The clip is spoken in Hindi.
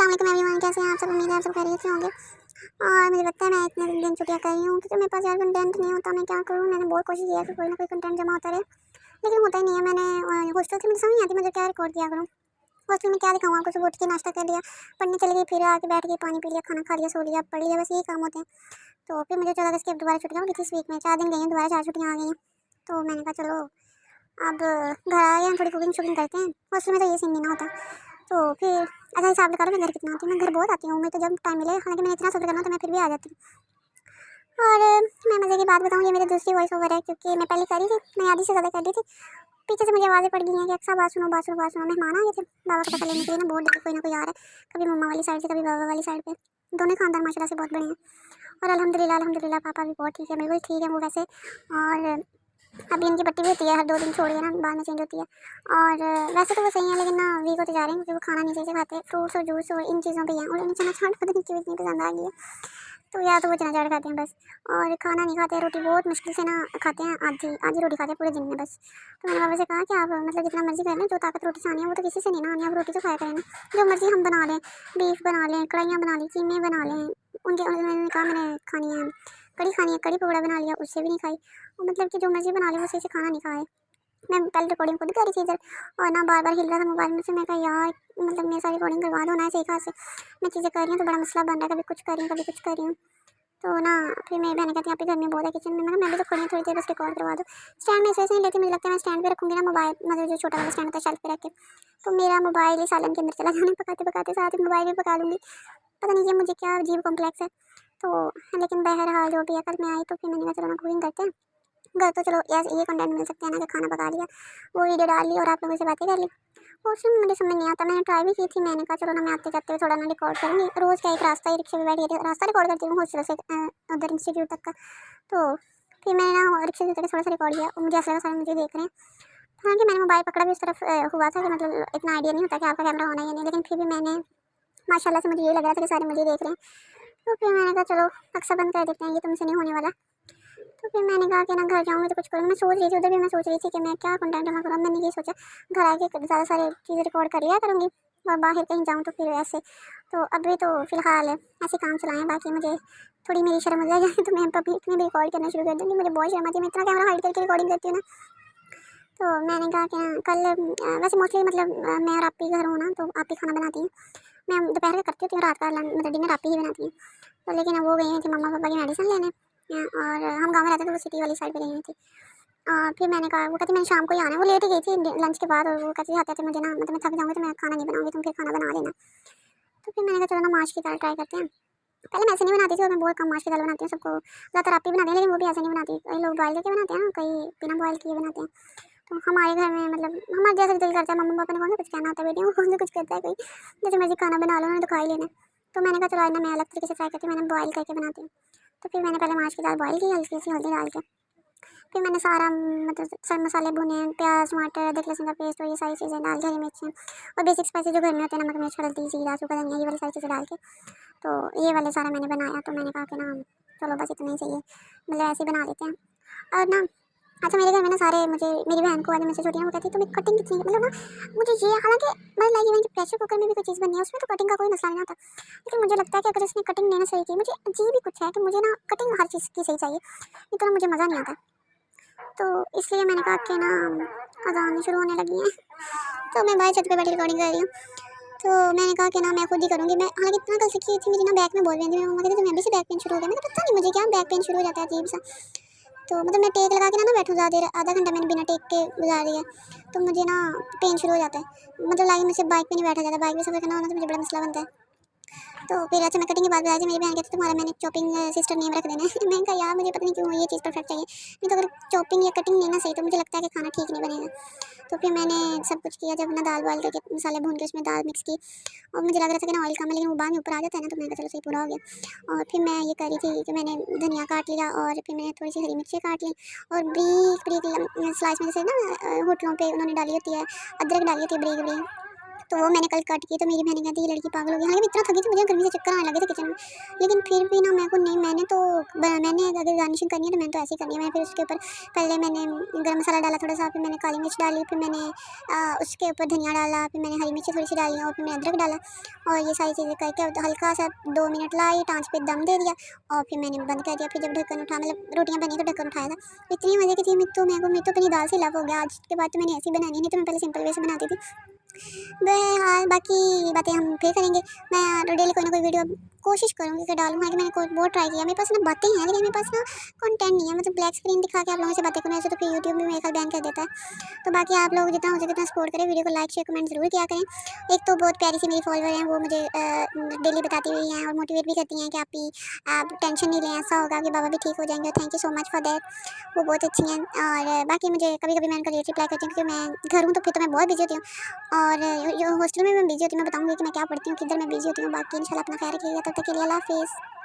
अस्सलाम वालेकुम एवरीवन, कैसे हैं आप सब। उम्मीद है आप सब खैरियत से होंगे। और मुझे लगता है मैं इतने दिन छुट्टियाँ कर रही हूँ क्योंकि मेरे पास यार कंटेंट नहीं होता। मैं क्या करूँ, मैंने बहुत कोशिश किया कि कोई ना कोई कंटेंट जमा होता रहे, लेकिन होता ही नहीं है। मैंने हॉस्टल से मुझे समझ नहीं आती मुझे क्या रिकॉर्ड किया करूँ। हॉस्टल में क्या दिखाऊँ आपको, सुबह उठ के नाश्ता कर लिया, पढ़ने चली गई, फिर आके बैठ गई, पानी पी लिया, खाना खा लिया, सो लिया, पढ़ लिया, बस यही काम होते हैं। तो फिर मुझे 14 अगस्त की दोबारा छुट्टियाँ हो गई थी इस वीक में, 4 दिन गई हैं, दोबारा 4 छुट्टियाँ आ गई हैं। तो मैंने कहा चलो अब घर आ गए हैं, थोड़ी कुकिंग शुकिंग करते हैं। हॉस्टल में तो ये सीन नहीं ना होता। तो फिर अच्छा हिसाब लगा लो मैं घर कितना आती हूँ। मैं घर बहुत आती हूँ, मैं तो जब टाइम मिले, हालांकि मैंने इतना सब्र करना तो मैं फिर भी आ जाती हूँ। और मैं मज़े की बात बताऊँ, ये मेरी दूसरी वॉइस ओवर है क्योंकि मैं पहले करी थी, मैं आधी से ज़्यादा कर दी थी। पीछे से मुझे आवाज़ें पड़ गई हैं कि अक्सर बात सुनो बात सुनो बात सुनो। मेहमान आ गए थे बाबा का पता लेने के लिए ना, बहुत डेली कोई ना कोई आ रहा है, कभी मम्मा वाली साइड से कभी बाबा वाली साइड पे। दोनों खानदान माशाल्लाह से बहुत बड़े हैं और अल्हम्दुलिल्लाह अल्हम्दुलिल्लाह पापा भी बहुत ठीक है, बिल्कुल ठीक है वो वैसे। और अभी उनकी पट्टी भी होती है, हर 2 दिन छोड़िए ना, बाद में चेंज होती है। और वैसे तो वो सही है, लेकिन ना वीक होते जा रहे हैं क्योंकि वो खाना नहीं सही से खाते, फ्रूट्स और जूस और इन चीज़ों पे ही हैं। और उन्हें चना चाट पता नहीं क्यों इतनी पसंद आ गई है, तो या तो वो चना चाट खाते हैं बस, और खाना नहीं खाते, रोटी बहुत मुश्किल से ना खाते हैं, आधी आधी रोटी खाते हैं पूरे दिन में बस। तो मैंने बाबा से कहा कि आप मतलब जितना मर्जी कर लें, जो ताकत रोटी से आनी है वो तो किसी से नहीं ना आनी है, आप रोटी तो खाया करें ना, जो मर्जी हम बना लें, बीफ बना लें, कढ़ाइयाँ बना ली, कीमे बना लें। उन्होंने कहा मैंने खानी है कढ़ी, खानी है कढ़ी पकौड़ा बना लिया, उससे भी नहीं खाई। और मतलब कि जो मर्जी बना ले वो सही से खाना नहीं खाए। मैं पहले रिकॉर्डिंग खुद कर रही थी इधर, और ना बार बार हिल रहा था मोबाइल में से। मैं कहा यार मतलब मेरे सारी रिकॉर्डिंग करवा दो ना, सही कहा से मैं चीज़ें कर रही हूँ तो बड़ा मसला बन रहा है, कभी कुछ कर रही हूँ कभी कुछ कर रही हूँ। तो ना फिर मेरी बहन कहती है आप ही घर में बहुत है किचन में, मैं भी तो खड़ी हूँ, थोड़ी देर बस रिकॉर्ड करवा दो। स्टैंड में इस वजह से नहीं लेती, मुझे लगता है मैं स्टैंड पे रखूँगी ना मोबाइल, मतलब जो छोटा वाला स्टैंड होता है शेल्फ पे रख के, तो मेरा मोबाइल ही सालन के अंदर चला जाने, पकाते पकाते साथ ही मोबाइल भी पका लूँगी। पता नहीं ये मुझे क्या अजीब कॉम्प्लेक्स है। तो लेकिन बहरहाल जो भी है, कल मैं आई तो फिर मैंने कहा चलो ना कुकिंग करते हैं। घर तो चलो ये कंटेंट मिल सकते हैं ना कि खाना पका लिया, वो वीडियो डाल ली और आप लोगों से बातें कर ली। और उसमें मुझे समझ नहीं आता, मैंने ट्राई भी की थी, मैंने कहा चलो ना मैं आते जाते हुए थोड़ा ना रिकॉर्ड करूँगी। रोज़ क्या एक रास्ता ही रिक्शे पे बैठ गई थी, रास्ता रिकॉर्ड करती हूँ हॉस्टल से उधर इंस्टीट्यूट तक का। तो फिर मैंने ना रिक्शे से थोड़ा सा रिकॉर्ड किया और मुझे ऐसा लगा सारे मुझे देख रहे हैं। हालांकि मैंने मोबाइल पकड़ा भी उस तरफ हुआ था कि मतलब इतना आइडिया नहीं होता कि आपका कैमरा होना है या नहीं, लेकिन फिर भी मैंने माशाल्लाह से मुझे ये लग रहा था कि सारे मुझे देख रहे हैं। तो फिर मैंने कहा चलो अक्सर बंद कर देते हैं, ये तुमसे नहीं होने वाला। तो फिर मैंने कहा कि ना घर जाऊँगी तो कुछ करूँगी। मैं सोच रही थी उधर भी, मैं सोच रही थी कि मैं क्या कंटेंट जमा करूँ। मैंने ये सोचा घर आके ज़्यादा सारे चीज़ें रिकॉर्ड कर लिया करूँगी, और बाहर कहीं जाऊँ तो फिर ऐसे। तो अभी तो फ़िलहाल ऐसे काम चलाएँ, बाकी मुझे थोड़ी मेरी शर्म आ जाए तो मैं पब्लिक में भी रिकॉर्ड करना शुरू कर दूँगी। मुझे बहुत शर्म आती है, मैं इतना कैमरा हाइड करके रिकॉर्डिंग करती हूँ ना। तो मैंने कहा कि कल वैसे मोस्टली मतलब मैं और आप ही घर हूँ ना, तो आप ही खाना बनाती हैं। मैं दोपहर का करती हूँ, रात का मतलब डिनर आप ही बनाती हैं। तो लेकिन वो गई हुई थी मम्मा पापा की मेडिसिन लेने, और हम गाँव में रहते थे, वो सिटी वाली साइड पे गई हुई थी। फिर मैंने कहा, वो कहती मैंने शाम को ही आना है, वो लेट ही गई थी लंच के बाद, और वो कहती आते आते मुझे ना मतलब मैं थक जाऊँगी तो मैं खाना नहीं बनाऊँगी, तुम फिर खाना बना लेना। तो फिर मैंने कहा चलो ना माश की दाल ट्राई करते हैं। पहले मैं ऐसे नहीं बनाती थी, और मैं बहुत कम माश की दाल बनाती हूँ, सबको ज़्यादातर आप ही बनाते हैं, लेकिन वो भी ऐसे नहीं बनाती, कई लोग बॉयल करके बनाते हैं ना, कई बिना बॉयल किए बनाते हैं। तो हमारे घर में मतलब हमारा जैसा दिल करता है, मम्मी पापा ने कौन सा कुछ कहना होता है बेटियों को, कौन सा कुछ कहता है कोई, जैसे मर्जी खाना बना लो, उन्होंने तो खा ही लेना है। तो मैंने कहा चलो आज ना मैं अलग तरीके से ट्राई करती हूँ, मैंने बॉयल करके बनाती हूँ। तो फिर मैंने पहले माश की दाल बॉयल की हल्की सी हल्दी डाल के, फिर मैंने सारा मतलब सब मसाले भुने, प्याज टमाटर अदरक लहसुन का पेस्ट और ये सारी चीज़ें डाल के, हरी मिर्ची और बेसिक स्पाइसेस जो घर में होते हैं, नमक मिर्च हल्दी जीरा सूखा धनिया, ये वाली सारी चीज़ें डाल के, तो ये वाले सारा मैंने बनाया। तो मैंने कहा कि ना चलो बस इतना ही चाहिए, मतलब ऐसे ही बना लेते हैं। और ना अच्छा मेरे घर में ना सारे मुझे, मेरी बहन को वाली मुझसे छोटी है, वो कहती है तुम्हें कटिंग कितनी मतलब ना, मुझे ये हालांकि मतलब लाइक इवन प्रेशर कुकर में भी कोई चीज़ बननी है उसमें तो कटिंग का कोई मसला नहीं आता, लेकिन मुझे लगता है कि अगर इसने कटिंग नहीं ना सही की, मुझे अजीब ही कुछ है कि मुझे ना कटिंग हर चीज़ की सही चाहिए, इतना मुझे मज़ा नहीं आता। तो इसलिए मैंने कहा कि ना अज़ान शुरू होने लगी है, तो मैं बाहर छत पे बैठी रिकॉर्डिंग कर रही हूँ। तो मैंने कहा कि ना मैं खुद ही करूँगी। मैं हालांकि इतना कल सीखी थी, मेरी ना बैक में बोल रही थी, मेरी मम्मा कहती तुम्हें अभी से बैक पेन शुरू हो गया। मैंने पता नहीं मुझे क्या बैक पेन शुरू हो जाता है अजीब सा। तो मतलब मैं टेक लगा के ना बैठूँ ज़्यादा देर, आधा घंटा मैंने बिना टेक के गुजार दिया, तो मुझे ना पेन शुरू हो जाता है। मतलब लाइक मुझसे बाइक पे नहीं बैठा जाता, बाइक में सफ़र करना होना तो मुझे बड़ा मसला बनता है। तो फिर अच्छा मैं कटिंग की बात बताई थी, मेरी बहन कहती तुम्हारा मैंने चॉपिंग सिस्टर नेम रख देना है। मैंने कहा यार मुझे पता नहीं क्यों ये चीज़ परफेक्ट चाहिए, नहीं तो अगर चॉपिंग या कटिंग नहीं ना सही तो मुझे लगता है कि खाना ठीक नहीं बनेगा। तो फिर मैंने सब कुछ किया, जब ना दाल बॉयल करके मसाले भून के उसमें दाल मिक्स की, और मुझे लग रहा था कि ना ऑयल कम है, लेकिन वो बाद में ऊपर आ जाता है ना, तो मैंने कहा चलो सही पूरा हो गया। और फिर मैं ये करी थी कि मैंने धनिया काट लिया, और फिर मैंने थोड़ी सी हरी मिर्ची काट ली, और ब्रीक ब्रीक स्लाइस में जैसे ना होटलों पे उन्होंने डाली होती है, अदरक डाली होती है ब्रीक ब्रीक, तो वो मैंने कल कट की, तो मेरी बहन कहती है ये लड़की पागल हो गई। हालाँकि मैं इतना थकी थी, मुझे गर्मी से चक्कर आने लगे थे किचन में, लेकिन फिर भी ना मेरे को नहीं, मैंने अगर गार्निशिंग करनी है तो मैंने तो ऐसे ही करनी है। मैंने फिर उसके ऊपर पहले मैंने गरम मसाला डाला थोड़ा-सा, फिर मैंने काली मिर्च डाली, फिर मैंने उसके ऊपर धनिया डाला, फिर मैंने हरी मिर्ची थोड़ी-सी डाली और फिर मैंने अदरक डाला और ये सारी चीज़ें करके हल्का-सा 2 मिनट लाइट आँच पे दम दे दिया और फिर मैंने बंद कर दिया। फिर जब ढक्कन उठा, मतलब रोटियाँ बनी तो ढक्कन उठाया था। इतनी मज़े की थी, मैं तो अपनी दाल से लव हो गया। आज के बाद तो मैंने ऐसी बनानी, नहीं तो मैं पहले सिंपल वे से बनाती थी। बहरहाल बाकी बातें हम फिर करेंगे। मैं डेली कोई ना कोई वीडियो कोशिश करूँगी कि डालूँ। हालाँकि मैंने बहुत ट्राई किया, मेरे पास ना बातें हैं लेकिन मेरे पास ना कंटेंट नहीं है। मतलब ब्लैक स्क्रीन दिखा के आप लोगों से बातें करूँ ऐसे तो फिर यूट्यूब भी मेरे ख्याल बैन कर देता है। तो बाकी आप लोग जितना हो सके उतना सपोर्ट करें, वीडियो को लाइक शेयर कमेंट ज़रूर किया करें। एक तो बहुत प्यारी सी मेरी फॉलोवर हैं, वो मुझे डेली बताती हुई हैं और मोटिवेट भी करती हैं कि आप टेंशन नहीं लें, ऐसा होगा कि बाबा भी ठीक हो जाएंगे। Thank you so much for that, वो बहुत अच्छी हैं। और बाकी मुझे कभी कभी मैं उनका लेट रिप्लाई करती हूँ क्योंकि मैं घर हूँ, तो फिर तो मैं बहुत बिजी होती हूँ और हॉस्टल में मैं बिजी होती हूँ। मैं बताऊँगी कि मैं क्या पढ़ती हूँ, किधर मैं बिजी होती हूँ। बाकी इंशाल्लाह अपना ख्याल रखिएगा, तब तक के लिए अल्लाह हाफिज़।